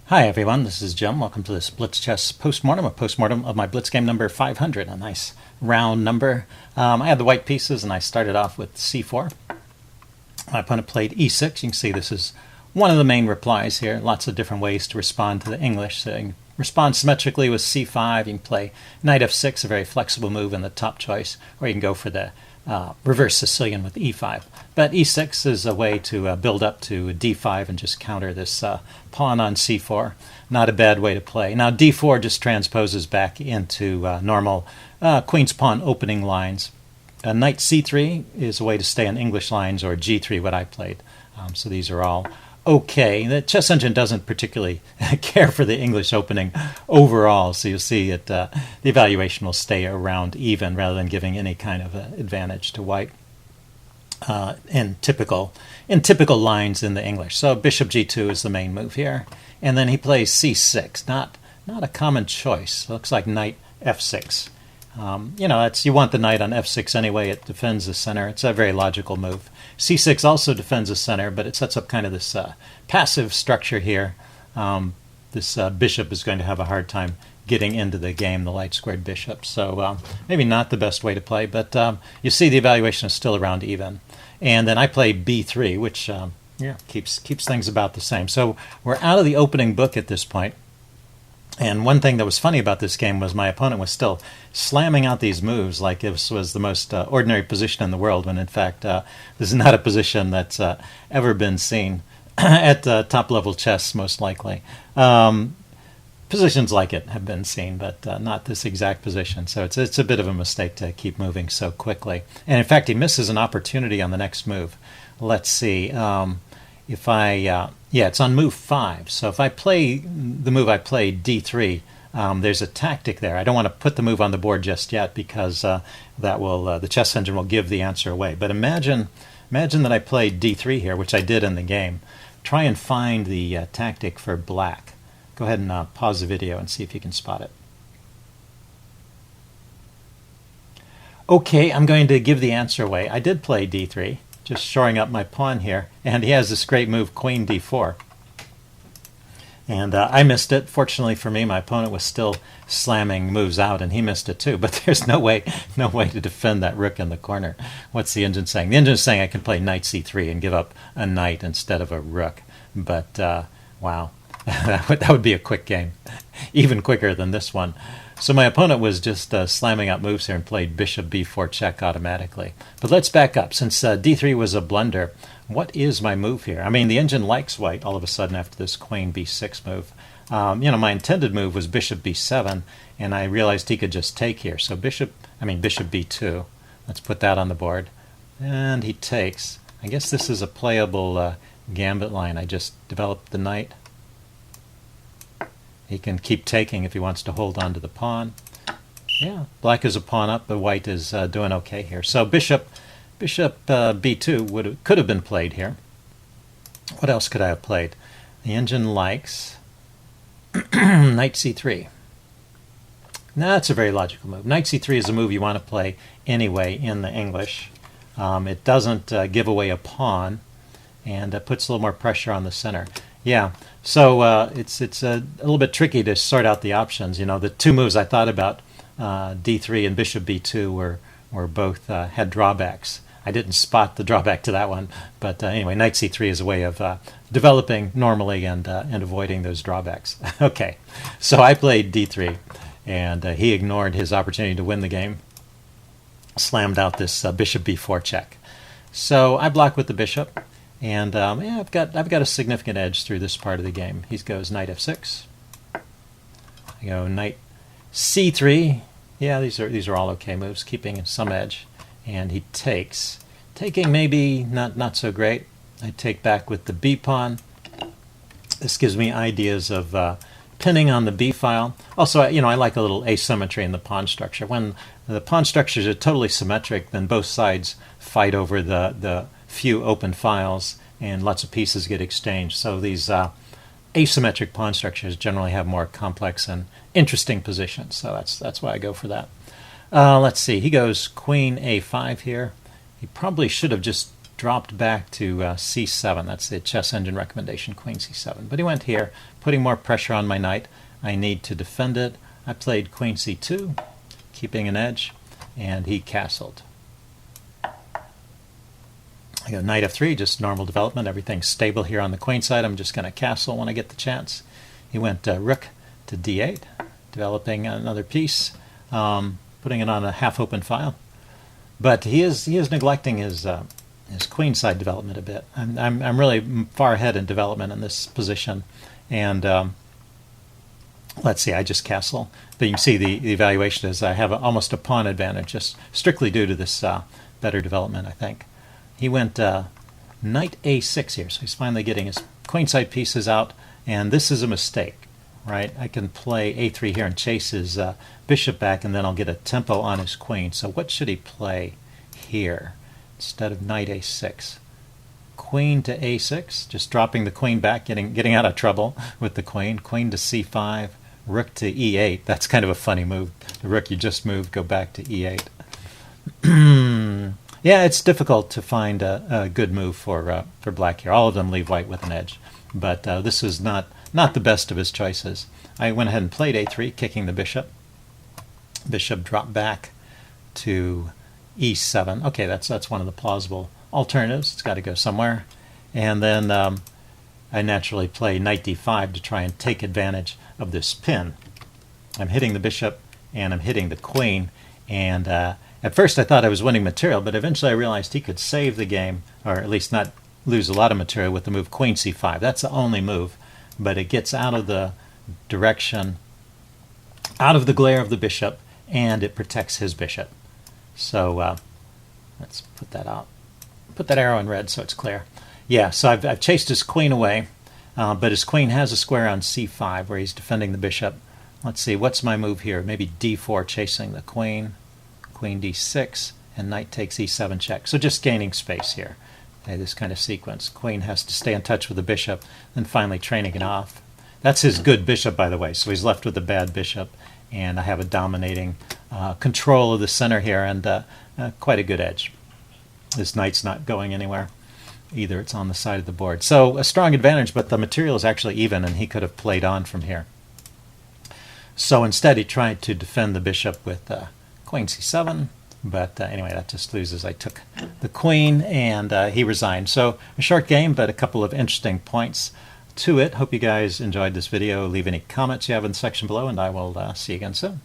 Hi everyone, this is Jim. Welcome to this Blitz chess postmortem, a postmortem of my Blitz game number 500, a nice round number. I had the white pieces and I started off with c4. My opponent played e6. You can see this is one of the main replies here. Lots of different ways to respond to the English. So you can respond symmetrically with c5. You can play knight f6, a very flexible move in the top choice, or you can go for the reverse Sicilian with e5. But e6 is a way to build up to d5 and just counter this pawn on c4. Not a bad way to play. Now d4 just transposes back into normal queen's pawn opening lines. Knight c3 is a way to stay on English lines, or g3 what I played. So these are all okay. The chess engine doesn't particularly care for the English opening overall, so you'll see it, the evaluation will stay around even rather than giving any kind of advantage to white in typical lines in the English. So bishop g2 is the main move here, and then he plays c6. Not a common choice. Looks like knight f6. You want the knight on f6 anyway. It defends the center. It's a very logical move. c6 also defends the center, but it sets up kind of this passive structure here. This bishop is going to have a hard time getting into the game, the light squared bishop. So maybe not the best way to play, but you see the evaluation is still around even. And then I play b3, which keeps things about the same. So we're out of the opening book at this point. And one thing that was funny about this game was my opponent was still slamming out these moves like this was the most ordinary position in the world, when in fact this is not a position that's ever been seen at top-level chess, most likely. Positions like it have been seen, but not this exact position. So it's a bit of a mistake to keep moving so quickly. And in fact, he misses an opportunity on the next move. Let's see. If I, it's on move 5. So if I play the move I played, d3, there's a tactic there. I don't want to put the move on the board just yet because that will the chess engine will give the answer away. But imagine that I played d3 here, which I did in the game. Try and find the tactic for black. Go ahead and pause the video and see if you can spot it. Okay, I'm going to give the answer away. I did play d3. Just shoring up my pawn here, and he has this great move, queen d4. And I missed it. Fortunately for me, my opponent was still slamming moves out, and he missed it too. But there's no way to defend that rook in the corner. What's the engine saying? The engine is saying I can play knight c3 and give up a knight instead of a rook. But wow, that would be a quick game, even quicker than this one. So my opponent was just slamming out moves here and played bishop b4 check automatically. But let's back up. Since d3 was a blunder, what is my move here? I mean, the engine likes white all of a sudden after this queen b6 move. My intended move was bishop b7, and I realized he could just take here. So bishop b2. Let's put that on the board. And he takes. I guess this is a playable gambit line. I just developed the knight. He can keep taking if he wants to hold on to the pawn. Yeah, black is a pawn up, but white is doing okay here. So bishop b2 could have been played here. What else could I have played? The engine likes knight c3. Now that's a very logical move. Knight c3 is a move you want to play anyway in the English. It doesn't give away a pawn, and it puts a little more pressure on the center. Yeah, so it's a little bit tricky to sort out the options. The two moves I thought about, d3 and bishop b2, were both had drawbacks. I didn't spot the drawback to that one, but anyway, knight c3 is a way of developing normally and avoiding those drawbacks. Okay, so I played d3, and he ignored his opportunity to win the game, slammed out this bishop b4 check. So I block with the bishop. And I've got a significant edge through this part of the game. He goes knight f6. I go knight c3. Yeah, these are all okay moves, keeping some edge. And he takes. Taking maybe not so great. I take back with the b pawn. This gives me ideas of pinning on the b file. Also, I like a little asymmetry in the pawn structure. When the pawn structures are totally symmetric, then both sides fight over the few open files, and lots of pieces get exchanged. So these asymmetric pawn structures generally have more complex and interesting positions. So that's why I go for that. Let's see. He goes queen a5 here. He probably should have just dropped back to c7. That's the chess engine recommendation, queen c7. But he went here, putting more pressure on my knight. I need to defend it. I played queen c2, keeping an edge, and he castled. I go knight f3, just normal development. Everything's stable here on the queen side. I'm just going to castle when I get the chance. He went rook to d8, developing another piece, putting it on a half-open file. But he is neglecting his queen side development a bit. I'm really far ahead in development in this position, and let's see, I just castle. But you can see the evaluation is I have almost a pawn advantage, just strictly due to this better development, I think. He went knight a6 here, so he's finally getting his queenside pieces out, and this is a mistake, right? I can play a3 here and chase his bishop back, and then I'll get a tempo on his queen. So what should he play here instead of knight a6? Queen to a6, just dropping the queen back, getting out of trouble with the queen. Queen to c5, rook to e8. That's kind of a funny move. The rook you just moved, go back to e8. Yeah, it's difficult to find a good move for black here. All of them leave white with an edge, but this is not the best of his choices. I went ahead and played a3, kicking the bishop. Bishop dropped back to e7. Okay, that's one of the plausible alternatives. It's got to go somewhere. And then I naturally play knight d5 to try and take advantage of this pin. I'm hitting the bishop and I'm hitting the queen, and at first I thought I was winning material, but eventually I realized he could save the game, or at least not lose a lot of material with the move queen c5. That's the only move, but it gets out of the direction, out of the glare of the bishop, and it protects his bishop. So let's put that out. Put that arrow in red so it's clear. Yeah, so I've chased his queen away, but his queen has a square on c5 where he's defending the bishop. Let's see, what's my move here? Maybe d4 chasing the queen, queen d6, and knight takes e7 check. So just gaining space here. Okay, this kind of sequence. Queen has to stay in touch with the bishop, then finally training it off. That's his good bishop, by the way, so he's left with a bad bishop, and I have a dominating control of the center here, and quite a good edge. This knight's not going anywhere either. It's on the side of the board. So a strong advantage, but the material is actually even, and he could have played on from here. So instead he tried to defend the bishop with queen c7, but anyway, that just loses. I took the queen, and he resigned. So a short game, but a couple of interesting points to it. Hope you guys enjoyed this video. Leave any comments you have in the section below, and I will see you again soon.